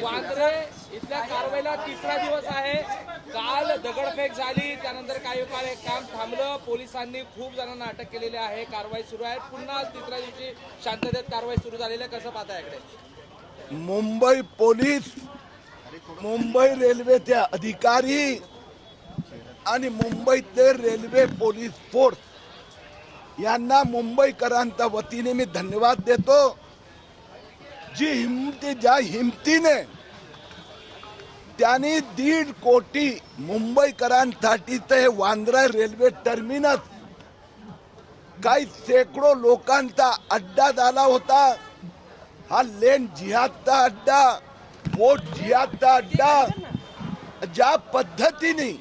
वांद्रे इथल्या कारवाईला तिसरा दिवस आहे। काल दगडफेक झाली, त्यानंतर काही काळ एक काम थांबलं, पोलिसांनी खूप जणांना अटक केलेली आहे, कारवाई सुरू आहे। पुन्हा तिसऱ्या दिवशी शांततेत कारवाई सुरू झालेली आहे। कसं पाहता याकडे? मुंबई पोलीस, मुंबई रेल्वेचे अधिकारी आणि मुंबईचे रेल्वे पोलीस फोर्स यांना मुंबईकरांच्या वतीने मी धन्यवाद देतो। जी ज्या हिमतीने त्यांनी 1.5 कोटी मुंबईकरांसाठी हे वांद्रा रेल्वे टर्मिनस काही शेकडो लोकांचा अड्डा झाला होता। हा लेन जिहादचा अड्डा, वोट जिहादचा अड्डा, ज्या पद्धतीने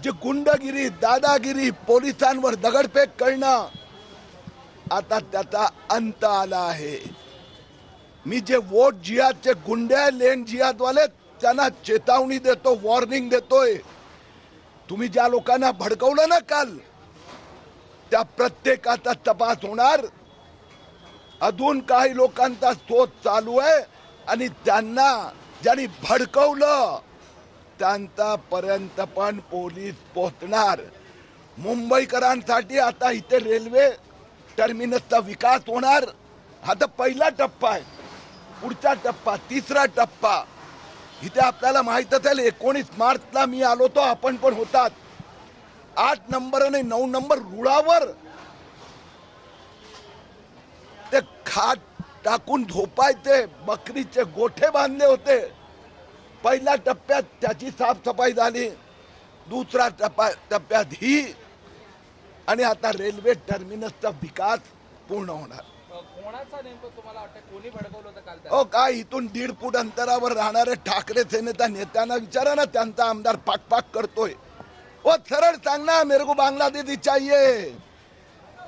जी गुंडगिरी, दादागिरी, पोलिसांवर दगडफेक करणं, आता त्याचा अंत आला आहे। मी जे वोट जिहादचे गुंडे, लेन जिहादवाले, त्यांना चेतावणी देतो, वॉर्निंग देतोय। तुम्ही ज्या लोकांना भडकवलं ना काल, त्या प्रत्येकाचा तपास होणार। अजून काही लोकांचा शोध चालू आहे आणि त्यांना ज्यांनी भडकवलं त्यांच्यापर्यंत पण पोलीस पोहोचणार। मुंबईकरांसाठी आता इथे रेल्वे टर्मिनसचा विकास होणार। हा तर पहिला टप्पा आहे। पुढचा टप्पा, तिसरा टप्पा, इथे आपल्याला माहित असेल 19 मार्चला मी आलो तो, आपण पण होतात। 8 नंबर आणि 9 नंबर रुळावर ते खाट टाकून झोपायचे, बकरीचे गोठे बांधले होते। पहिल्या टप्प्यात त्याची साफसफाई झाली, दुसरा टप्प्यात ही, आणि आता रेल्वे टर्मिनसचा विकास पूर्ण होणार। कोणाचा नेमकं तुम्हाला वाटतं कोणी भडकवलं होतं काल? हो काय, इथून 1.5 फूट अंतरावर राहणारे ठाकरे सेनेच्या नेत्यांना विचारा ना, त्यांचा आमदार पाक पाक करतोय। वो सरळ सांग ना, मेरे को बांग्लादेशी चाहिए,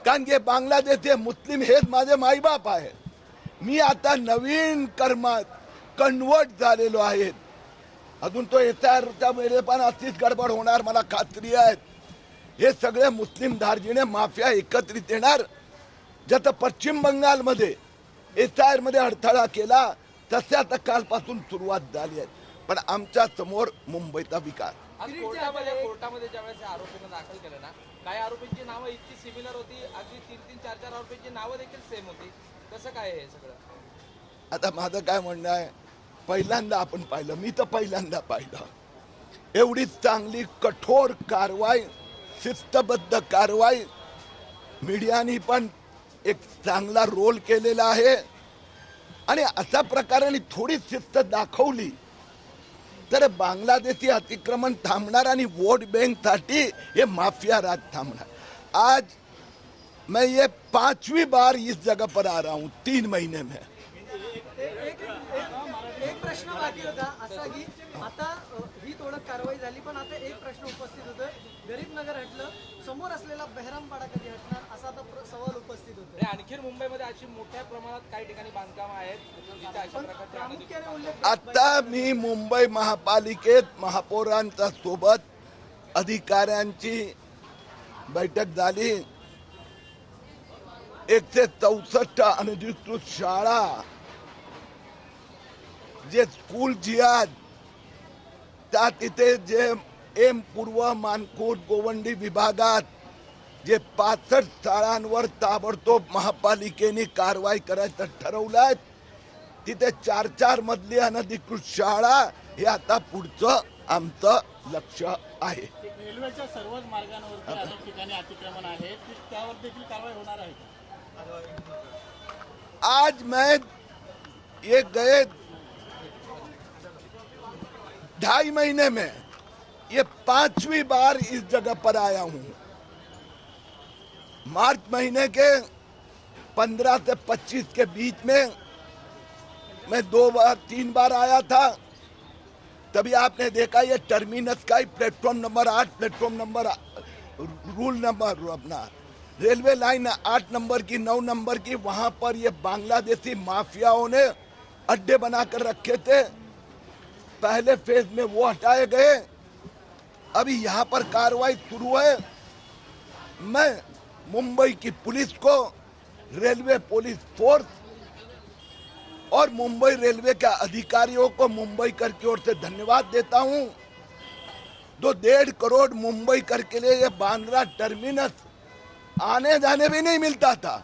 कारण की बांग्लादेशी मुस्लिम हेच माझे माईबाप आहे। मी आता नवीन कर्मात कन्वर्ट झालेलो आहे। अजून तो SIRच्या वेळेला पण अशीच गडबड होणार, मला खात्री आहे। हे सगळे मुस्लिम धार्जिणे माफिया एकत्रित येणार। जसं पश्चिम बंगालमध्ये SIR मध्ये अडथळा केला, तसे आता कालपासून सुरुवात झाली आहे। पण आमच्या समोर मुंबईचा विकास। कोर्टामध्ये ज्यावेळेस आरोपींना दाखल केलं ना, काही आरोपींची नावं इतकी सिमिलर होती, अगदी 3-3, 4-4 आरोपींची नावं देखील सेम होती। कसं काय हे सगळं? आता माझं काय म्हणणं आहे, पहिल्यांदा आपण पाहिलं, मी तर पहिल्यांदा पाहिलं, एवढी चांगली कठोर कारवाई, शिस्तबद्ध कारवाई, मीडियाने पण एक चांगला रोल केलेला आहे। आणि अशा प्रकारे थोडी शिस्त दाखवली तर बांग्लादेशी अतिक्रमण थांबणार आणि वोट बँकसाठी हे माफिया राज थांबणार। आज मैं ये 5वीं बार इस जगह पर आ रहा हूँ 3 महीने में। एक प्रश्न बाकी होता असा की आता ही थोडं कारवाई झाली, पण आता एक प्रश्न उपस्थित होतो, गरीब नगर हटलं, समोर असलेला बेहरामपाडा कधी हटणार, असा आता सवाल उपस्थित होतो। आणखी मुंबईमध्ये अशी मोठ्या प्रमाणात काही ठिकाणी बांधकाम आहेत जिथे अशा प्रकारचे आता मी मुंबई महापालिकेत महापौरांच्या सोबत अधिकाऱ्यांची बैठक झाली। 164 अनधिकृत शाळा, जे स्कूल जिहाद, त्या तिथे जे एम पूर्व, मानकोट, गोवंडी विभागात जे 65 शाळांवर ताबडतोब महापालिकेने कारवाई करायचं ठरवलंय। तिथे 4-4 मजली अनधिकृत शाळा, हे आता पुढचं आमचं लक्ष आहे। रेल्वेच्या सर्वच मार्गांवरती अनेक ठिकाणी अतिक्रमण आहे, त्यावर देखील कारवाई होणार आहे का? आज मैं ये गए 2.5 महीने में ये 5वीं बार इस जगह पर आया हूँ। मार्च महीने के 15 से 25 के बीच में मैं 2-3 बार आया था। तभी आपने देखा ये टर्मिनस का ही platform number 8, platform number rule number अपना रेलवे लाइन 8 नंबर की, 9 नंबर की, वहां पर ये बांग्लादेशी माफियाओं ने अड्डे बनाकर रखे थे। पहले फेज में वो हटाए गए, अभी यहाँ पर कार्रवाई शुरू है। मैं मुंबई की पुलिस को, रेलवे पुलिस फोर्स और मुंबई रेलवे के अधिकारियों को मुंबई कर की ओर से धन्यवाद देता हूं। 1.5 करोड़ मुंबई कर के लिए ये बांद्रा टर्मिनस आने जाने भी नहीं मिलता था।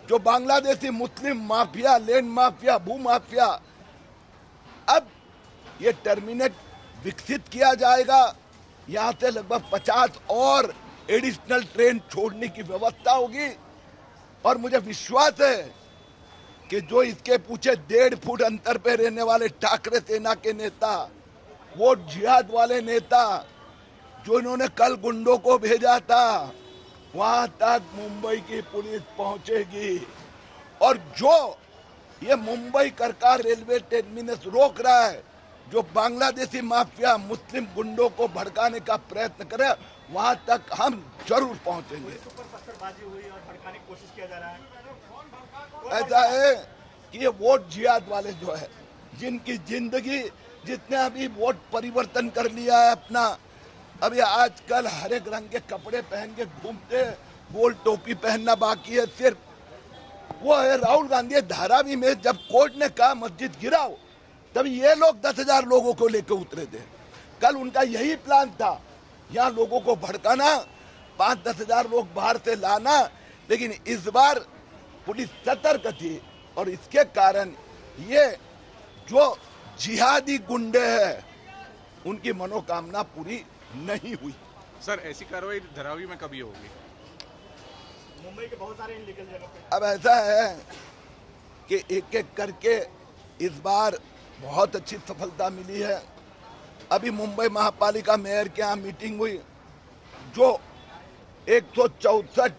जो बांग्लादेशी मुस्लिम माफिया, लैंड माफिया, भू माफिया, अब ये टर्मिनल विकसित किया जाएगा। यहाँ से लगभग 50 और एडिशनल ट्रेन छोड़ने की व्यवस्था होगी और मुझे विश्वास है कि जो इसके पूछे 1.5 फुट अंतर पे रहने वाले ठाकरे सेना के नेता, वो जिहाद वाले नेता जो इन्होंने कल गुंडों को भेजा था, वहां तक मुंबई की पुलिस पहुंचेगी। और जो ये मुंबई करका रेलवे टर्मिनस रोक रहा है, जो बांग्लादेशी माफिया मुस्लिम गुंडों को भड़काने का प्रयत्न करे, वहां तक हम जरूर पहुंचेंगे। ऐसा है कि ये वोट जिहाद वाले जो है, जिनकी जिंदगी, जितने अभी वोट परिवर्तन कर लिया है अपना, अभी आजकल हर एक रंग के कपड़े पहन के घूमते, गोल टोपी पहनना बाकी है सिर्फ। वो है राहुल गांधी। धारावी में जब कोर्ट ने कहा मस्जिद गिराओ, तब ये लोग 10,000 लोगों को लेकर उतरे थे। कल उनका यही प्लान था, यहाँ लोगों को भड़काना, 5-10 हजार लोग बाहर से लाना। लेकिन इस बार पुलिस सतर्क थी और इसके कारण ये जो जिहादी गुंडे हैं, उनकी मनोकामना पूरी नहीं हुई। सर, ऐसी कार्रवाई धारावी में कभी होगी? मुंबई के बहुत सारे इनलीगल जगह पे अब ऐसा है कि एक एक करके इस बार बहुत अच्छी सफलता मिली है। अभी मुंबई महापालिका मेयर के यहाँ मीटिंग हुई, जो 164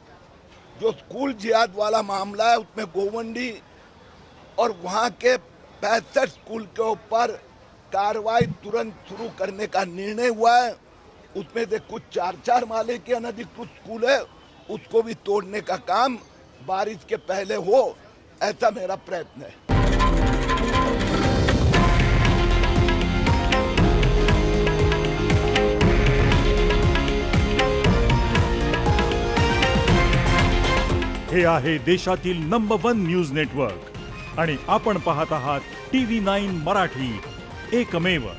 जो स्कूल जिहाद वाला मामला है, उसमें गोवंडी और वहाँ के 65 स्कूल के ऊपर कार्रवाई तुरंत शुरू करने का निर्णय हुआ है। उसमें से कुछ 4-4 माले के अनधिकृत स्कूल है, उसको भी तोड़ने का काम बारिश के पहले हो, ऐसा मेरा प्रयत्न है। हे आहे देशातील नंबर 1 न्यूज नेटवर्क आणि आपण पाहत आहात TV9 मराठी, एकमेव।